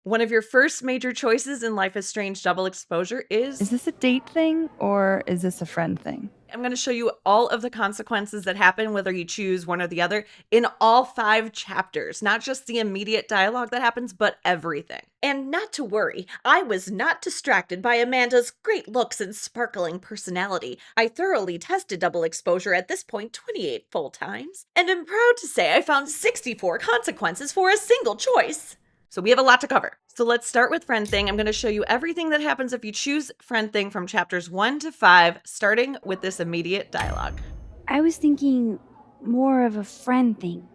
One of your first major choices in Life is Strange double exposure is this a date thing or is this a friend thing? I'm going to show you all of the consequences that happen, whether you choose one or the other, in all 5 chapters. Not just the immediate dialogue that happens, but everything. And not to worry, I was not distracted by Amanda's great looks and sparkling personality. I thoroughly tested double exposure at this point 28 full times, and am proud to say I found 64 consequences for a single choice. So we have a lot to cover. So let's start with Friend Thing. I'm going to show you everything that happens if you choose Friend Thing from chapters 1 to 5, starting with this immediate dialogue. I was thinking more of a friend thing.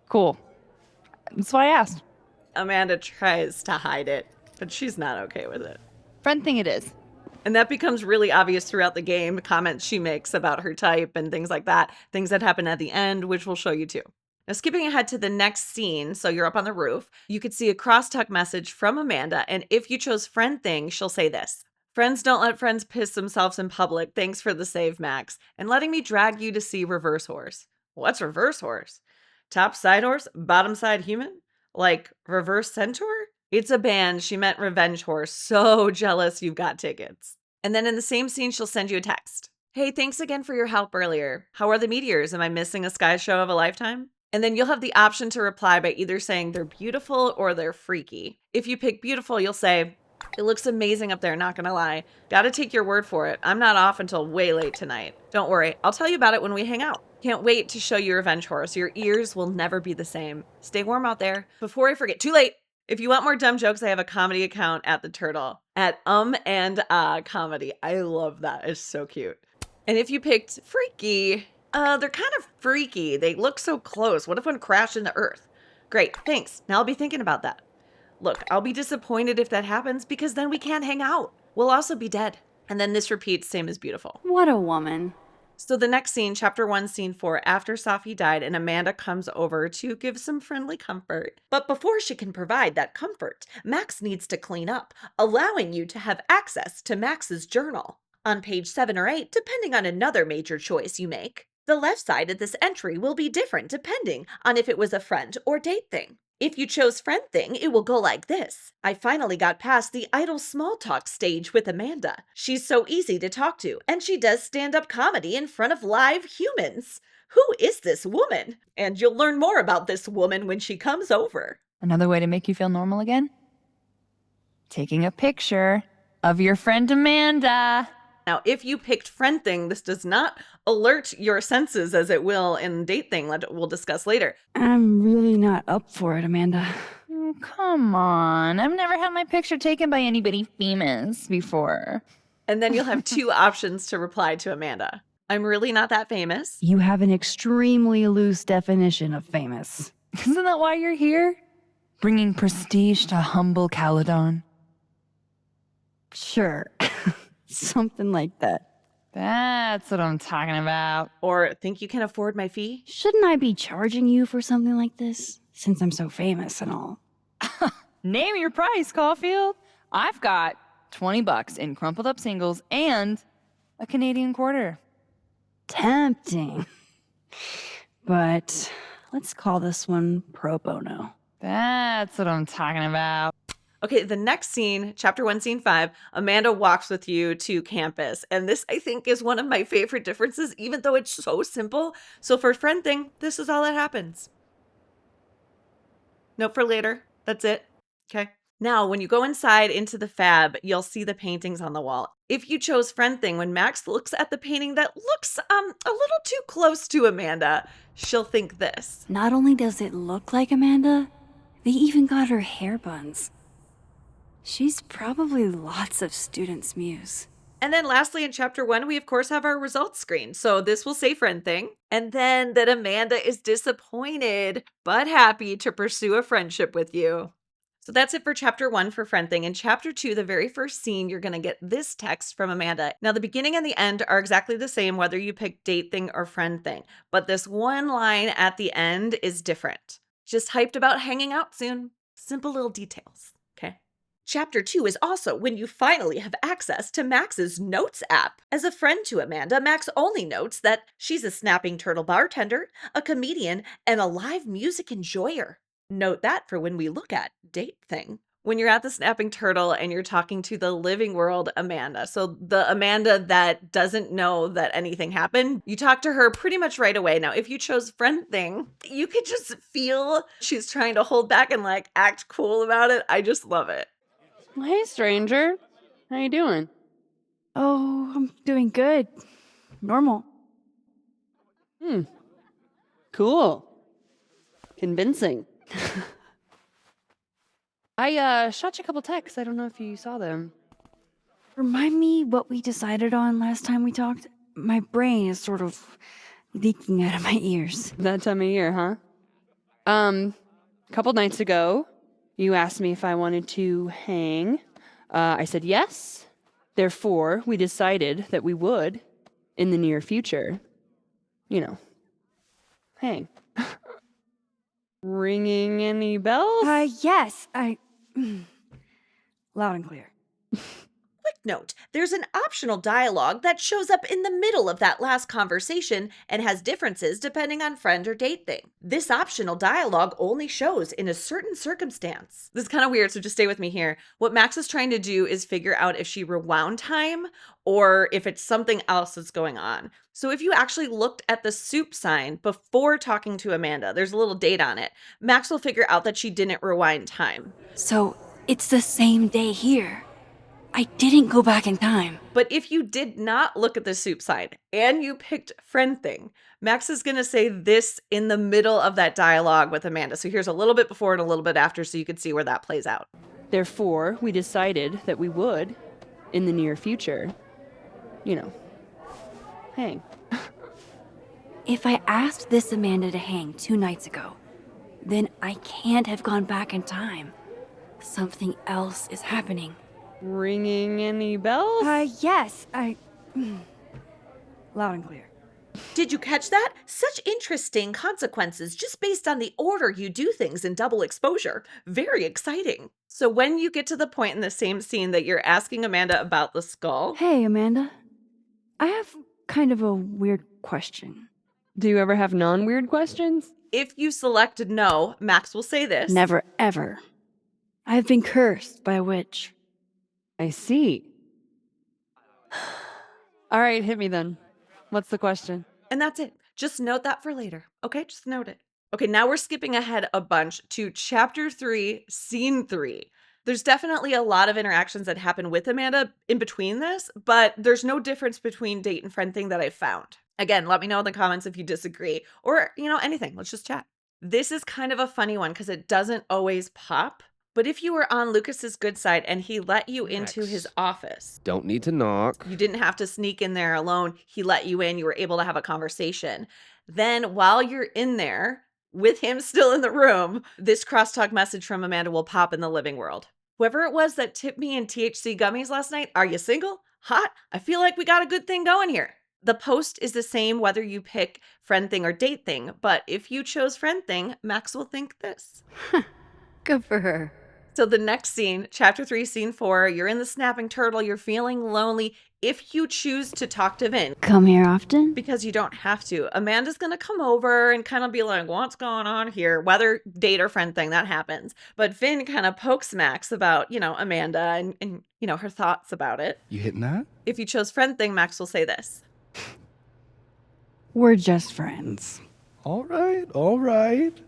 Cool. That's why I asked. Amanda tries to hide it, but she's not okay with it. Friend thing it is. And that becomes really obvious throughout the game, comments she makes about her type and things like that, things that happen at the end, which we'll show you too. Now, skipping ahead to the next scene, so you're up on the roof, you could see a crosstalk message from Amanda, and if you chose Friend Thing, she'll say this. Friends don't let friends piss themselves in public. Thanks for the save, Max. And letting me drag you to see Reverse Horse. What's Reverse Horse? Top side horse? Bottom side human? Like Reverse Centaur? It's a band. She meant Revenge Horse. So jealous you've got tickets. And then in the same scene, she'll send you a text. Hey, thanks again for your help earlier. How are the meteors? Am I missing a sky show of a lifetime? And then you'll have the option to reply by either saying they're beautiful or they're freaky. If you pick beautiful, you'll say, it looks amazing up there, not gonna lie. Gotta take your word for it. I'm not off until way late tonight. Don't worry, I'll tell you about it when we hang out. Can't wait to show you Revenge Horse. Your ears will never be the same. Stay warm out there. Before I forget, too late. If you want more dumb jokes, I have a comedy account at The Turtle at and comedy. I love that. It's so cute. And if you picked freaky, they're kind of freaky. They look so close. What if one crashed into Earth? Great, thanks. Now I'll be thinking about that. Look, I'll be disappointed if that happens because then we can't hang out. We'll also be dead. And then this repeats, same as beautiful. What a woman. So the next scene, chapter 1, scene 4, after Safi died and Amanda comes over to give some friendly comfort. But before she can provide that comfort, Max needs to clean up, allowing you to have access to Max's journal. On page 7 or 8, depending on another major choice you make. The left side of this entry will be different depending on if it was a friend or date thing. If you chose Friend Thing, it will go like this. I finally got past the idle small talk stage with Amanda. She's so easy to talk to, and she does stand-up comedy in front of live humans. Who is this woman? And you'll learn more about this woman when she comes over. Another way to make you feel normal again? Taking a picture of your friend Amanda. Now, if you picked Friend Thing, this does not alert your senses as it will in Date Thing, we'll discuss later. I'm really not up for it, Amanda. Oh, come on. I've never had my picture taken by anybody famous before. And then you'll have 2 options to reply to Amanda. I'm really not that famous. You have an extremely loose definition of famous. Isn't that why you're here? Bringing prestige to humble Caledon. Sure. Something like that. That's what I'm talking about. Or think you can afford my fee? Shouldn't I be charging you for something like this? Since I'm so famous and all. Name your price, Caulfield. I've got $20 in crumpled up singles and a Canadian quarter. Tempting. But let's call this one pro bono. That's what I'm talking about. Okay, the next scene, chapter 1, scene 5, Amanda walks with you to campus. And this, I think, is one of my favorite differences, even though it's so simple. So for Friend Thing, this is all that happens. Note for later. That's it. Okay. Now, when you go inside into the fab, you'll see the paintings on the wall. If you chose Friend Thing, when Max looks at the painting that looks a little too close to Amanda, she'll think this. Not only does it look like Amanda, they even got her hair buns. She's probably lots of students' muse. And then lastly, in chapter 1, we of course have our results screen. So this will say Friend Thing. And then that Amanda is disappointed, but happy to pursue a friendship with you. So that's it for chapter 1 for Friend Thing. In chapter 2, the very first scene, you're going to get this text from Amanda. Now, the beginning and the end are exactly the same, whether you pick Date Thing or Friend Thing. But this one line at the end is different. Just hyped about hanging out soon. Simple little details. Okay. Chapter 2 is also when you finally have access to Max's Notes app. As a friend to Amanda, Max only notes that she's a snapping turtle bartender, a comedian, and a live music enjoyer. Note that for when we look at date thing. When you're at the Snapping Turtle and you're talking to the living world Amanda, so the Amanda that doesn't know that anything happened, you talk to her pretty much right away. Now, if you chose friend thing, you could just feel she's trying to hold back and like act cool about it. I just love it. Hey, stranger. How you doing? Oh, I'm doing good. Normal. Cool. Convincing. I shot you a couple texts. I don't know if you saw them. Remind me what we decided on last time we talked? My brain is sort of leaking out of my ears. That time of year, huh? A couple nights ago, you asked me if I wanted to hang. I said yes. Therefore, we decided that we would, in the near future, hang. Ringing any bells? Yes, loud and clear. Quick note, there's an optional dialogue that shows up in the middle of that last conversation and has differences depending on friend or date thing. This optional dialogue only shows in a certain circumstance. This is kind of weird, so just stay with me here. What Max is trying to do is figure out if she rewound time or if it's something else that's going on. So if you actually looked at the soup sign before talking to Amanda, there's a little date on it. Max will figure out that she didn't rewind time. So, it's the same day here. I didn't go back in time. But if you did not look at the soup sign and you picked friend thing, Max is going to say this in the middle of that dialogue with Amanda. So here's a little bit before and a little bit after so you can see where that plays out. Therefore, we decided that we would, in the near future, hang. If I asked this Amanda to hang 2 nights ago, then I can't have gone back in time. Something else is happening. Ringing any bells? Yes, loud and clear. Did you catch that? Such interesting consequences just based on the order you do things in double exposure. Very exciting. So when you get to the point in the same scene that you're asking Amanda about the skull. Hey, Amanda. I have kind of a weird question. Do you ever have non-weird questions? If you select no, Max will say this. Never, ever. I've been cursed by a witch. I see. All right, hit me then. What's the question? And that's it. Just note that for later. Okay, just note it. Okay, now we're skipping ahead a bunch to chapter 3, scene 3. There's definitely a lot of interactions that happen with Amanda in between this, but there's no difference between date and friend thing that I found. Again, let me know in the comments if you disagree or, anything. Let's just chat. This is kind of a funny one because it doesn't always pop. But if you were on Lucas's good side and he let you into his office. Don't need to knock. You didn't have to sneak in there alone. He let you in. You were able to have a conversation. Then while you're in there with him still in the room, this crosstalk message from Amanda will pop in the living world. Whoever it was that tipped me in THC gummies last night, are you single? Hot? I feel like we got a good thing going here. The post is the same whether you pick friend thing or date thing. But if you chose friend thing, Max will think this. Good for her. So the next scene, chapter 3, scene 4, you're in the Snapping Turtle, you're feeling lonely. If you choose to talk to Vin, Come here often? because you don't have to, Amanda's going to come over and kind of be like, what's going on here? Whether date or friend thing, that happens. But Vin kind of pokes Max about, Amanda and her thoughts about it. You hitting that? If you chose friend thing, Max will say this. We're just friends. All right.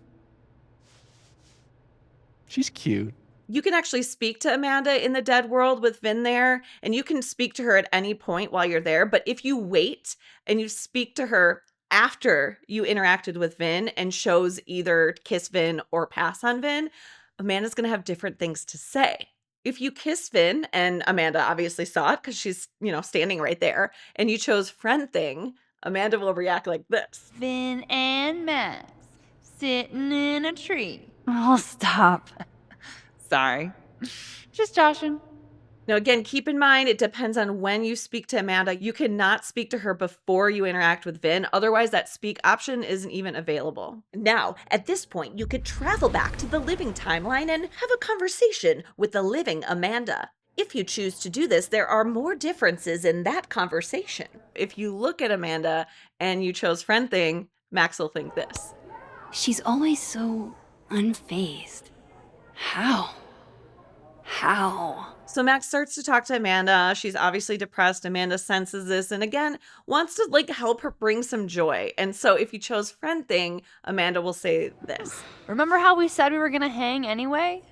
She's cute. You can actually speak to Amanda in the dead world with Vin there, and you can speak to her at any point while you're there. But if you wait and you speak to her after you interacted with Vin and shows either kiss Vin or pass on Vin, Amanda's going to have different things to say. If you kiss Vin, and Amanda obviously saw it because she's, standing right there, and you chose friend thing, Amanda will react like this. Finn and Max sitting in a tree. Oh, stop. Sorry. Just joshing. Now, again, keep in mind, it depends on when you speak to Amanda. You cannot speak to her before you interact with Vin. Otherwise, that speak option isn't even available. Now, at this point, you could travel back to the living timeline and have a conversation with the living Amanda. If you choose to do this, there are more differences in that conversation. If you look at Amanda and you chose friend thing, Max will think this. She's always so Unfazed. How? How? So Max starts to talk to Amanda. She's obviously depressed. Amanda senses this and again wants to help her bring some joy. And so if you chose friend thing, Amanda will say this. Remember how we said we were going to hang anyway?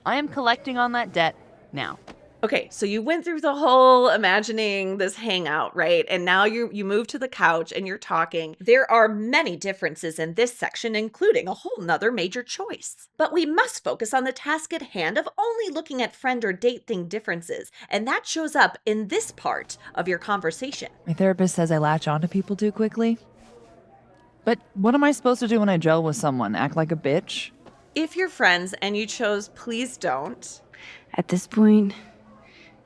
I am collecting on that debt now. Okay, so you went through the whole imagining this hangout, right? And now you move to the couch and you're talking. There are many differences in this section, including a whole nother major choice. But we must focus on the task at hand of only looking at friend or date thing differences. And that shows up in this part of your conversation. My therapist says I latch onto people too quickly. But what am I supposed to do when I gel with someone? Act like a bitch? If you're friends and you chose please don't. At this point,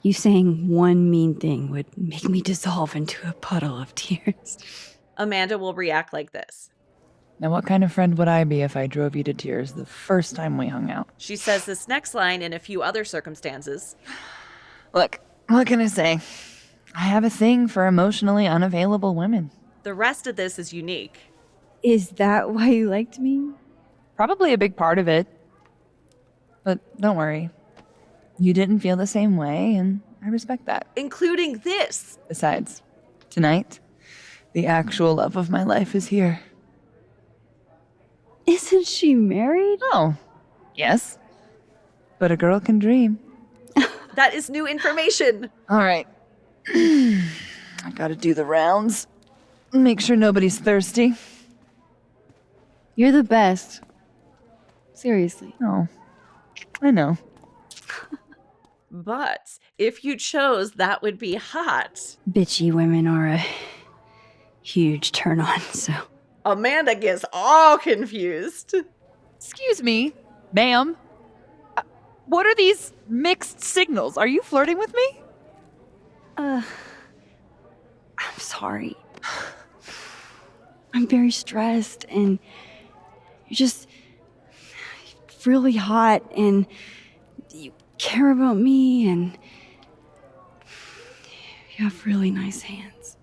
you saying one mean thing would make me dissolve into a puddle of tears. Amanda will react like this. Now, what kind of friend would I be if I drove you to tears the first time we hung out? She says this next line in a few other circumstances. Look, what can I say? I have a thing for emotionally unavailable women. The rest of this is unique. Is that why you liked me? Probably a big part of it. But don't worry. You didn't feel the same way, and I respect that. Including this. Besides, tonight, the actual love of my life is here. Isn't she married? Oh, yes. But a girl can dream. That is new information. All right. I gotta do the rounds. Make sure nobody's thirsty. You're the best. Seriously. Oh, I know. But if you chose, that would be hot. Bitchy women are a huge turn on, so. Amanda gets all confused. Excuse me, ma'am. What are these mixed signals? Are you flirting with me? I'm sorry. I'm very stressed and you're just really hot and you care about me and you have really nice hands.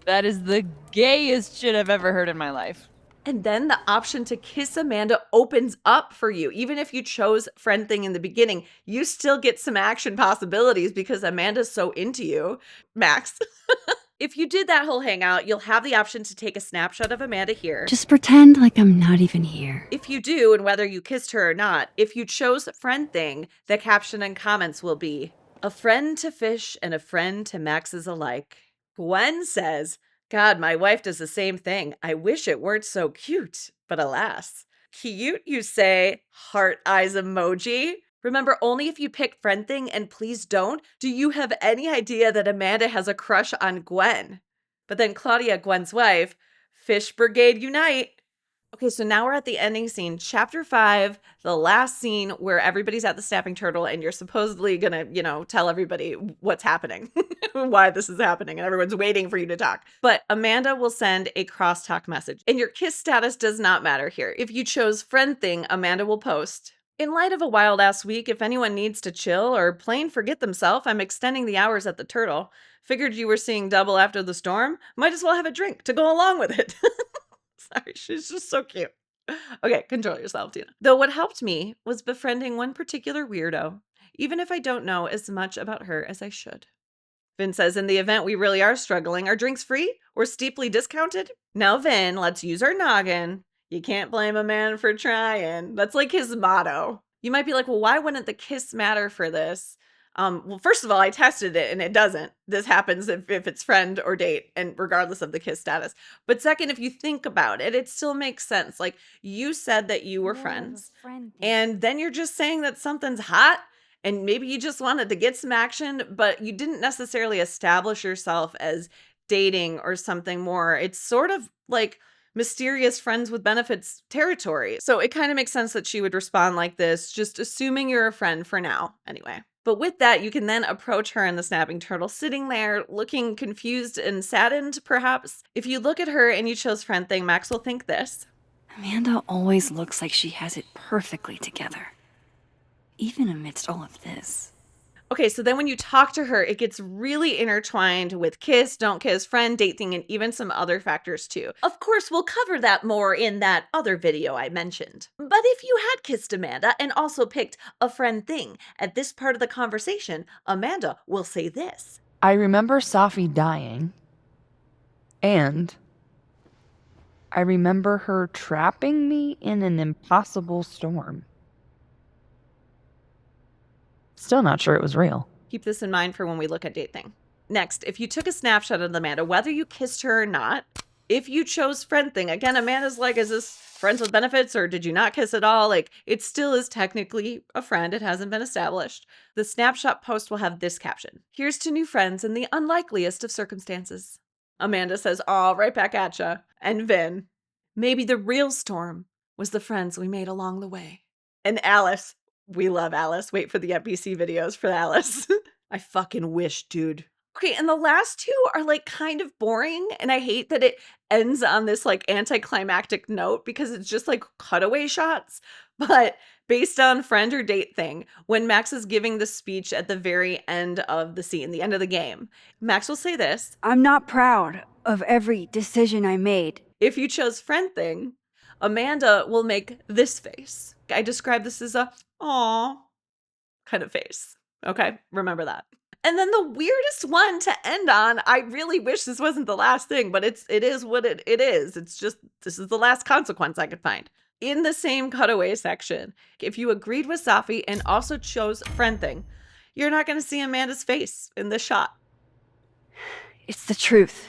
That is the gayest shit I've ever heard in my life. And then the option to kiss Amanda opens up for you. Even if you chose friend thing in the beginning, you still get some action possibilities because Amanda's so into you. Max. If you did that whole hangout, you'll have the option to take a snapshot of Amanda here. Just pretend like I'm not even here. If you do, and whether you kissed her or not, if you chose friend thing, the caption and comments will be, a friend to fish and a friend to Max's alike. Gwen says, God, my wife does the same thing. I wish it weren't so cute, but alas. Cute, you say, heart eyes emoji. Remember, only if you pick friend thing and please don't, do you have any idea that Amanda has a crush on Gwen. But then Claudia, Gwen's wife, Fish Brigade unite. Okay, so now we're at the ending scene, chapter 5, the last scene where everybody's at the snapping turtle and you're supposedly gonna, tell everybody what's happening, why this is happening, and everyone's waiting for you to talk. But Amanda will send a crosstalk message, and your kiss status does not matter here. If you chose friend thing, Amanda will post, in light of a wild-ass week, if anyone needs to chill or plain forget themselves, I'm extending the hours at the turtle. Figured you were seeing double after the storm. Might as well have a drink to go along with it. Sorry, she's just so cute. Okay, control yourself, Tina. Though what helped me was befriending one particular weirdo, even if I don't know as much about her as I should. Vin says, in the event we really are struggling, are drinks free or steeply discounted? Now, Vin, let's use our noggin. You can't blame a man for trying. That's like his motto. You might be like, well, why wouldn't the kiss matter for this? Well, first of all, I tested it and it doesn't. This happens if it's friend or date and regardless of the kiss status. But second, if you think about it, it still makes sense. Like you said that you were friends and then you're just saying that something's hot and maybe you just wanted to get some action, but you didn't necessarily establish yourself as dating or something more. It's sort of like mysterious friends with benefits territory. So it kind of makes sense that she would respond like this, just assuming you're a friend for now anyway. But with that, you can then approach her in the snapping turtle sitting there looking confused and saddened, perhaps. If you look at her and you chose friend thing, Max will think this. Amanda always looks like she has it perfectly together, even amidst all of this. Okay, so then when you talk to her, it gets really intertwined with kiss, don't kiss, friend, date thing, and even some other factors too. Of course, we'll cover that more in that other video I mentioned. But if you had kissed Amanda and also picked a friend thing, at this part of the conversation, Amanda will say this. I remember Safi dying, and I remember her trapping me in an impossible storm. Still not sure it was real. Keep this in mind for when we look at date thing. Next, if you took a snapshot of Amanda, whether you kissed her or not, if you chose friend thing, again, Amanda's like, is this friends with benefits or did you not kiss at all? Like, it still is technically a friend. It hasn't been established. The snapshot post will have this caption. Here's to new friends in the unlikeliest of circumstances. Amanda says, "Aw, right back at ya." And Vin, "Maybe the real storm was the friends we made along the way." And Alice, we love Alice. Wait for the NPC videos for Alice. I fucking wish, dude. Okay, and the last two are like kind of boring, and I hate that it ends on this like anticlimactic note because it's just like cutaway shots. But based on friend or date thing, when Max is giving the speech at the very end of the scene, the end of the game, Max will say this. I'm not proud of every decision I made. If you chose friend thing, Amanda will make this face. I describe this as a aw kind of face. Okay, remember that. And then the weirdest one to end on, I really wish this wasn't the last thing, but it is what it is. It's just, this is the last consequence I could find. In the same cutaway section, if you agreed with Safi and also chose friend thing, you're not going to see Amanda's face in this shot. It's the truth.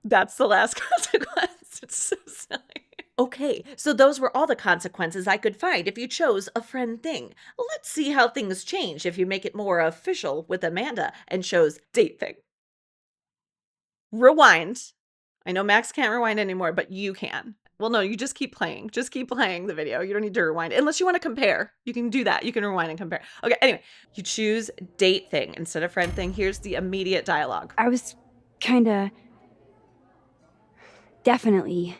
That's the last consequence. It's so silly. Okay, so those were all the consequences I could find if you chose a friend thing. Let's see how things change if you make it more official with Amanda and chose date thing. Rewind. I know Max can't rewind anymore, but you can. Well, no, you just keep playing. Just keep playing the video. You don't need to rewind. Unless you want to compare. You can do that. You can rewind and compare. Okay, anyway, you choose date thing instead of friend thing. Here's the immediate dialogue. I was kinda... definitely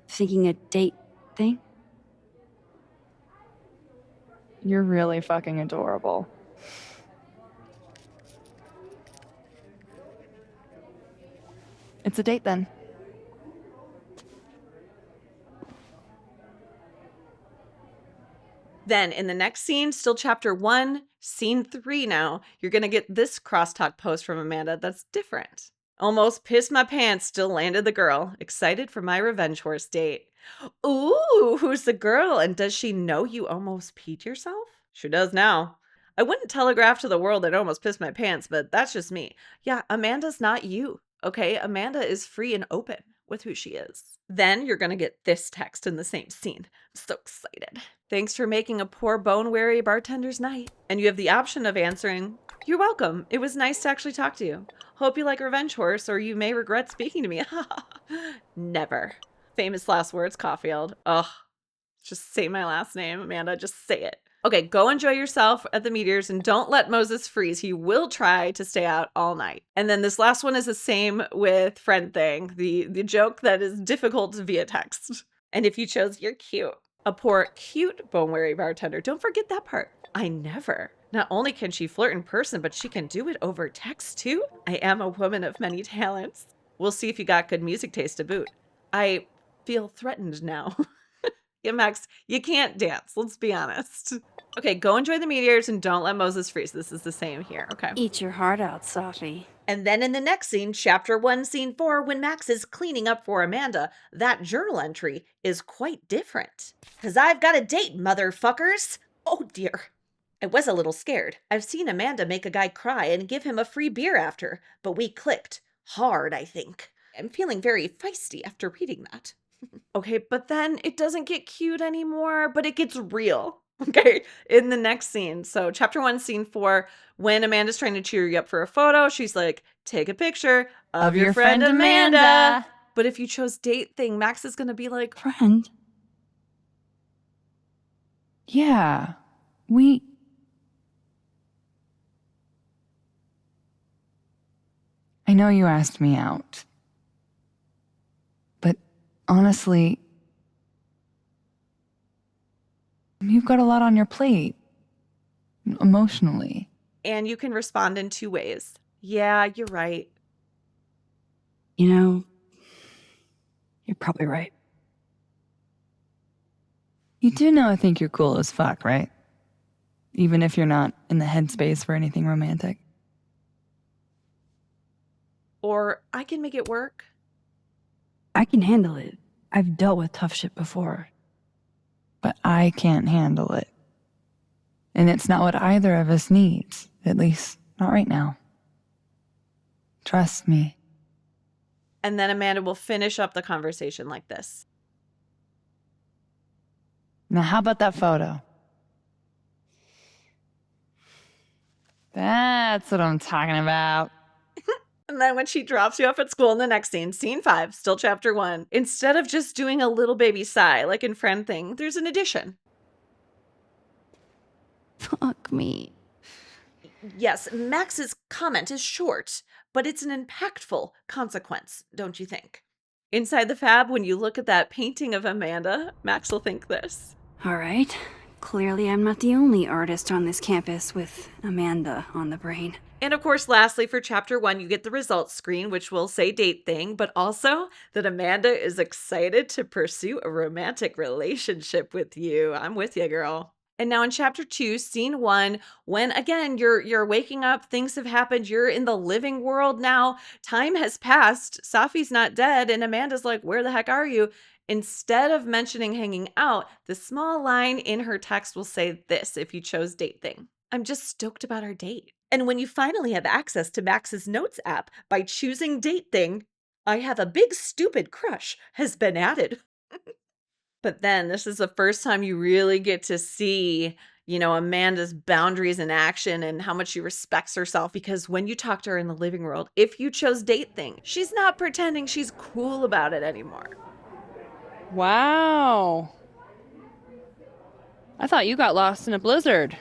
thinking a date thing. You're really fucking adorable. It's a date then. Then in the next scene, still chapter 1, scene 3 now, you're going to get this crosstalk post from Amanda that's different. Almost pissed my pants, still landed the girl. Excited for my revenge horse date. Ooh, who's the girl? And does she know you almost peed yourself? She does now. I wouldn't telegraph to the world I'd almost pissed my pants, but that's just me. Yeah, Amanda's not you, okay? Amanda is free and open with who she is. Then you're going to get this text in the same scene. I'm so excited. Thanks for making a poor bone-weary bartender's night. And you have the option of answering, "You're welcome. It was nice to actually talk to you. Hope you like Revenge Horse, or you may regret speaking to me." Never. Famous last words, Caulfield. Ugh. Just say my last name, Amanda. Just say it. Okay, go enjoy yourself at the meteors and don't let Moses freeze. He will try to stay out all night. And then this last one is the same with friend thing, the joke that is difficult via text. And if you chose "you're cute," a poor cute bone-weary bartender, don't forget that part. I never. Not only can she flirt in person, but she can do it over text too. I am a woman of many talents. We'll see if you got good music taste to boot. I feel threatened now. Yeah, Max, you can't dance. Let's be honest. Okay, go enjoy the meteors and don't let Moses freeze. This is the same here, okay? Eat your heart out, Safi. And then in the next scene, chapter 1, scene 4, when Max is cleaning up for Amanda, that journal entry is quite different. "'Cause I've got a date, motherfuckers." Oh dear. I was a little scared. I've seen Amanda make a guy cry and give him a free beer after, but we clicked. Hard, I think. I'm feeling very feisty after reading that. Okay, but then it doesn't get cute anymore, but it gets real. Okay, in the next scene. So chapter 1, scene 4, when Amanda's trying to cheer you up for a photo, she's like, "Take a picture of your friend Amanda." But if you chose date thing, Max is going to be like, Friend? Yeah, I know you asked me out. But honestly, you've got a lot on your plate. emotionally. And you can respond in 2 ways. Yeah, you're right. You know, you're probably right. You do know I think you're cool as fuck, right? Even if you're not in the headspace for anything romantic. Or I can make it work. I can handle it. I've dealt with tough shit before. But I can't handle it. And it's not what either of us needs, at least not right now. Trust me. And then Amanda will finish up the conversation like this. Now, how about that photo? That's what I'm talking about. And then when she drops you off at school in the next scene, scene 5, still chapter 1, instead of just doing a little baby sigh like in Friend Thing, there's an addition. Fuck me. Yes, Max's comment is short, but it's an impactful consequence, don't you think? Inside the fab, when you look at that painting of Amanda, Max will think this. All right. Clearly, I'm not the only artist on this campus with Amanda on the brain. And of course, lastly, for chapter 1, you get the results screen, which will say date thing, but also that Amanda is excited to pursue a romantic relationship with you. I'm with you, girl. And now in chapter 2, scene 1, when again you're waking up, things have happened, you're in the living world now, time has passed, Safi's not dead, and Amanda's like, where the heck are you? Instead of mentioning hanging out, the small line in her text will say this if you chose date thing. I'm just stoked about our date. And when you finally have access to Max's Notes app by choosing date thing, I have a big stupid crush has been added. But then this is the first time you really get to see, Amanda's boundaries in action and how much she respects herself. Because when you talk to her in the living world, if you chose date thing, she's not pretending she's cool about it anymore. Wow. I thought you got lost in a blizzard.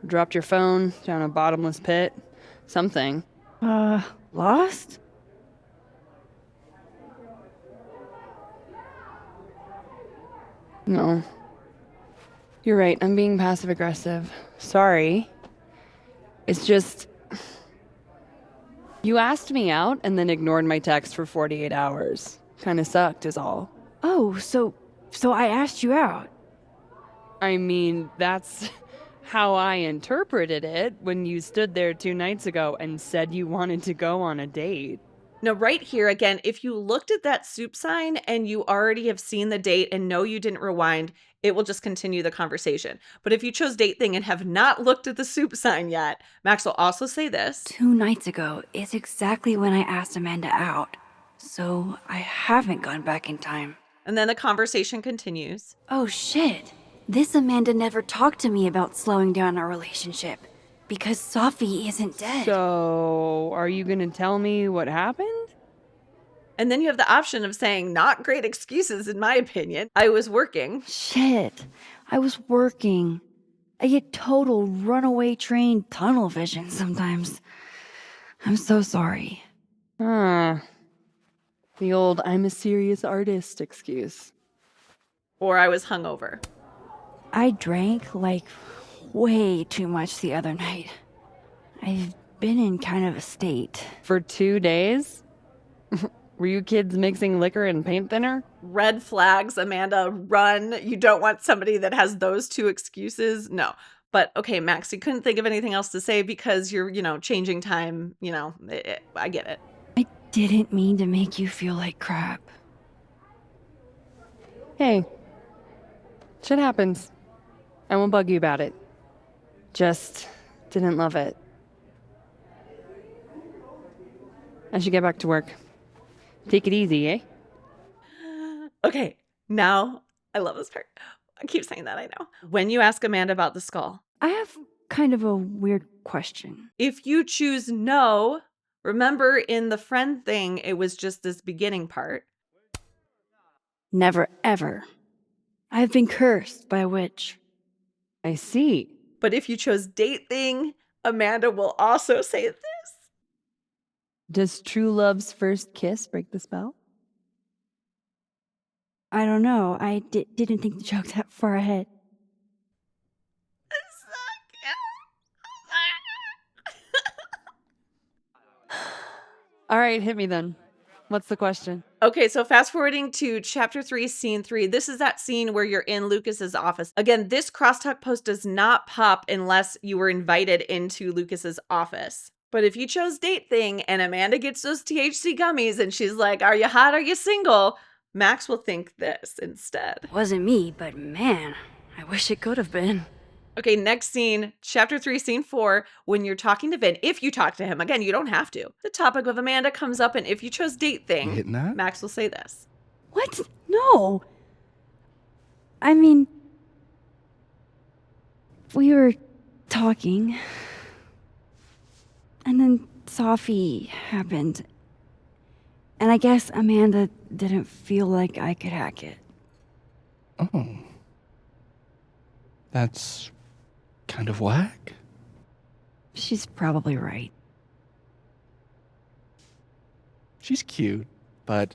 Dropped your phone down a bottomless pit. Something. Lost? No. You're right, I'm being passive aggressive. Sorry. It's just... You asked me out and then ignored my text for 48 hours. Kinda sucked is all. Oh, so I asked you out. I mean, that's how I interpreted it when you stood there 2 nights ago and said you wanted to go on a date. Now, right here, again, if you looked at that soup sign and you already have seen the date and know you didn't rewind, it will just continue the conversation. But if you chose date thing and have not looked at the soup sign yet, Max will also say this. 2 nights ago is exactly when I asked Amanda out. So I haven't gone back in time. And then the conversation continues. Oh shit. This Amanda never talked to me about slowing down our relationship. Because Safi isn't dead. So, are you gonna tell me what happened? And then you have the option of saying, not great excuses, in my opinion. I was working. Shit. I was working. I get total runaway train tunnel vision sometimes. I'm so sorry. The old I'm a serious artist excuse. Or I was hungover. I drank like way too much the other night. I've been in kind of a state. For 2 days? Were you kids mixing liquor and paint thinner? Red flags, Amanda, run. You don't want somebody that has those 2 excuses. No. But okay, Max, you couldn't think of anything else to say because you're, changing time. I get it. I didn't mean to make you feel like crap. Hey, shit happens. I won't bug you about it. Just didn't love it. I should get back to work. Take it easy, eh? Okay, now I love this part. I keep saying that, I know. When you ask Amanda about the skull, I have kind of a weird question. if you choose no, remember in the friend thing, it was just this beginning part. Never ever. I've been cursed by a witch. I see. But if you chose date thing, Amanda will also say this. Does true love's first kiss break the spell? I don't know. I didn't think the joke that far ahead. It's so cute. All right, hit me then. What's the question? Okay, so fast forwarding to chapter 3, scene 3. This is that scene where you're in Lucas's office. Again, this crosstalk post does not pop unless you were invited into Lucas's office. But if you chose date thing and Amanda gets those THC gummies and she's like, "Are you hot? Are you single?" Max will think this instead. Wasn't me, but man, I wish it could have been. Okay, next scene, chapter 3, scene 4, when you're talking to Vin, if you talk to him, again, you don't have to. The topic of Amanda comes up, and if you chose date thing, You hitting that? Max will say this. What? No. I mean, we were talking, and then Sophie happened. And I guess Amanda didn't feel like I could hack it. Oh. That's kind of whack. She's probably right. She's cute, but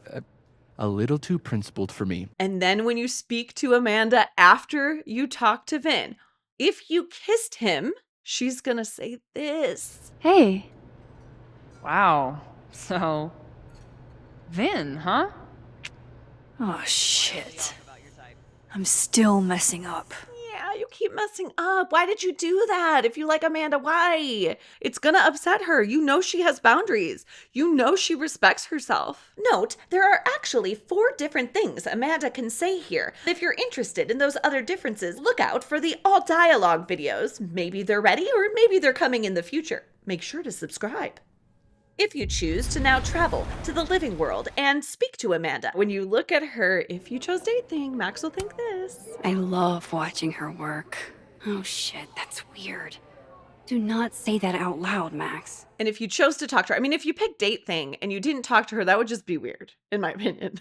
a little too principled for me. And then when you speak to Amanda after you talk to Vin, if you kissed him, she's gonna say this. Hey, Wow. So, Vin, huh? oh shit. I'm still messing up. Yeah, you keep messing up. Why did you do that? If you like Amanda, why? It's gonna upset her. You know she has boundaries. You know she respects herself. Note, there are actually 4 different things Amanda can say here. If you're interested in those other differences, look out for the all dialogue videos. Maybe they're ready or maybe they're coming in the future. Make sure to subscribe. If you choose to now travel to the living world and speak to Amanda, when you look at her, if you chose date thing, Max will think this. I love watching her work. Oh shit, that's weird. Do not say that out loud, Max. And if you chose to talk to her, I mean, if you picked date thing and you didn't talk to her, that would just be weird, in my opinion.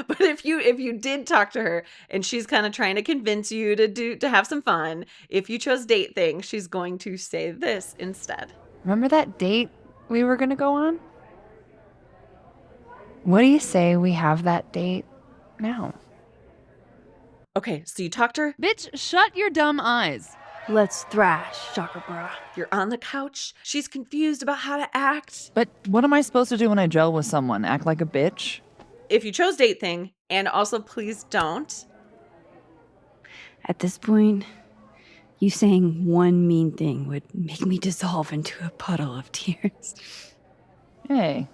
But if you did talk to her and she's kind of trying to convince you to have some fun, if you chose date thing, she's going to say this instead. Remember that date we were gonna go on? What do you say we have that date now? Okay, so you talked to her, Bitch, shut your dumb eyes. Let's thrash, Shocker Bra. you're on the couch, she's confused about how to act. But what am I supposed to do when I gel with someone? Act like a bitch? If you chose date thing, and also please don't, At this point, you saying one mean thing would make me dissolve into a puddle of tears. Hey,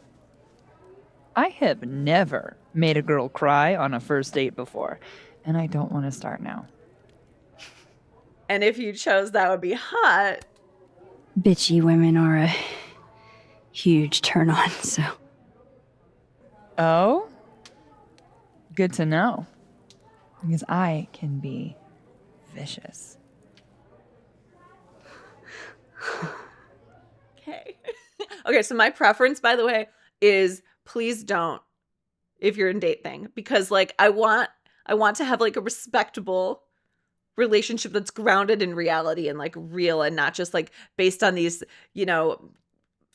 I have never made a girl cry on a first date before, and I don't want to start now. and if you chose that would be hot, Bitchy women are a huge turn on, so. Oh? Good to know. Because I can be vicious. okay. Okay, so my preference, by the way, is please don't if you're in date thing, because like I want to have like a respectable relationship that's grounded in reality and like real and not just like based on these,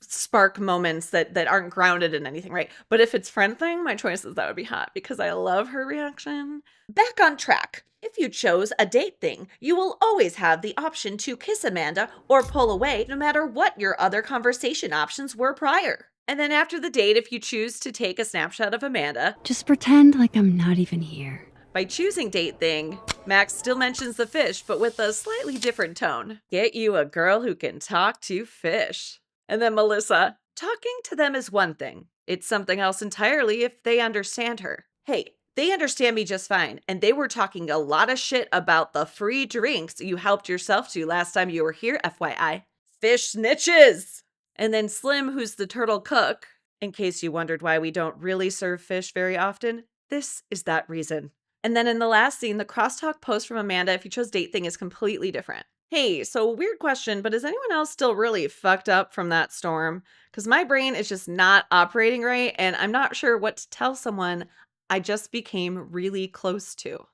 spark moments that aren't grounded in anything, right? But if it's friend thing, my choice is that would be hot because I love her reaction. Back on track. If you chose a date thing, you will always have the option to kiss Amanda or pull away no matter what your other conversation options were prior. And then after the date, if you choose to take a snapshot of Amanda, Just pretend like I'm not even here. by choosing date thing, Max still mentions the fish, but with a slightly different tone. Get you a girl who can talk to fish. And then Melissa, talking to them is one thing. It's something else entirely if they understand her. Hey, they understand me just fine, and they were talking a lot of shit about the free drinks you helped yourself to last time you were here, FYI. Fish snitches! And then Slim, who's the turtle cook, in case you wondered why we don't really serve fish very often, this is that reason. And then in the last scene, the crosstalk post from Amanda, if you chose date thing, is completely different. Hey, so weird question, but is anyone else still really fucked up from that storm? Because my brain is just not operating right, and I'm not sure what to tell someone I just became really close to.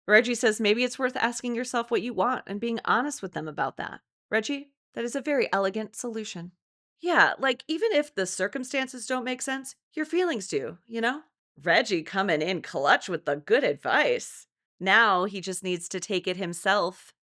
Reggie says maybe it's worth asking yourself what you want and being honest with them about that. Reggie, that is a very elegant solution. Yeah, like even if the circumstances don't make sense, your feelings do, you know? Reggie coming in clutch with the good advice. Now he just needs to take it himself.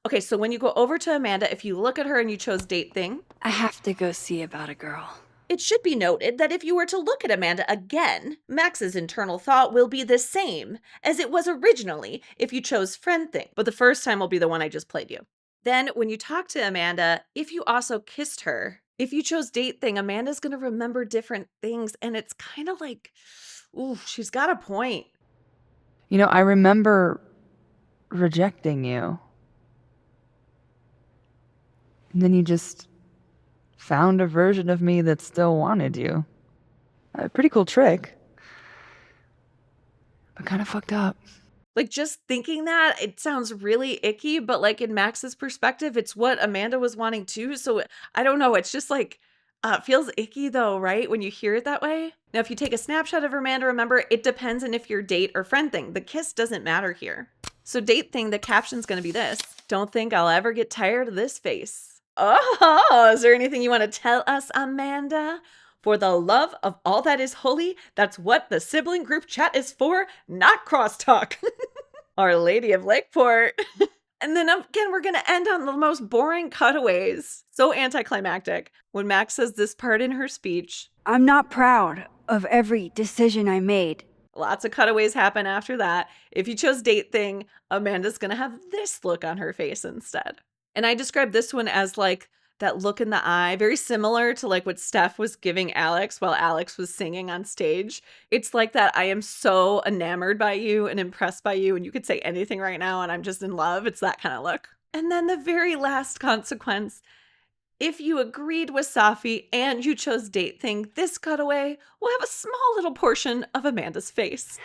Okay, so when you go over to Amanda, if you look at her and you chose date thing, I have to go see about a girl. It should be noted that if you were to look at Amanda again, Max's internal thought will be the same as it was originally if you chose friend thing, but the first time will be the one I just played you. Then, when you talk to Amanda, if you also kissed her, if you chose date thing, Amanda's gonna remember different things, and it's kind of like, ooh, she's got a point. You know, I remember rejecting you. And then you just found a version of me that still wanted you. A pretty cool trick. But kind of fucked up. Like, just thinking that, it sounds really icky, but like in Max's perspective, it's what Amanda was wanting too. So I don't know. It's just like, it feels icky though, right? When you hear it that way. Now, if you take a snapshot of Amanda, remember, it depends on if you're date or friend thing. The kiss doesn't matter here. So date thing, the caption's going to be this. Don't think I'll ever get tired of this face. Oh, is there anything you want to tell us, Amanda? For the love of all that is holy, that's what the sibling group chat is for, not crosstalk. Our Lady of Lakeport. And then again, we're going to end on the most boring cutaways. So anticlimactic. When Max says this part in her speech, I'm not proud of every decision I made. lots of cutaways happen after that. If you chose date thing, Amanda's going to have this look on her face instead. And I described this one as like that look in the eye, very similar to like what Steph was giving Alex while Alex was singing on stage. It's like that I am so enamored by you and impressed by you, and you could say anything right now and I'm just in love. It's that kind of look. And then the very last consequence. If you agreed with Safi and you chose date thing, this cutaway will have a small little portion of Amanda's face.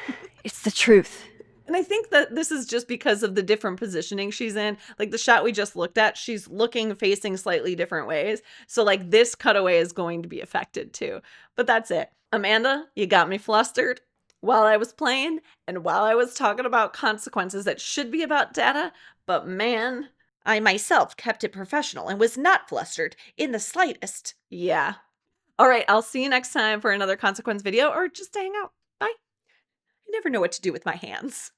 It's the truth. And I think that this is just because of the different positioning she's in. Like the shot we just looked at, she's looking, facing slightly different ways. So like this cutaway is going to be affected too. But that's it. Amanda, you got me flustered while I was playing and while I was talking about consequences that should be about data. But man, I myself kept it professional and was not flustered in the slightest. Yeah. All right, I'll see you next time for another consequence video or just to hang out. Bye. I never know what to do with my hands.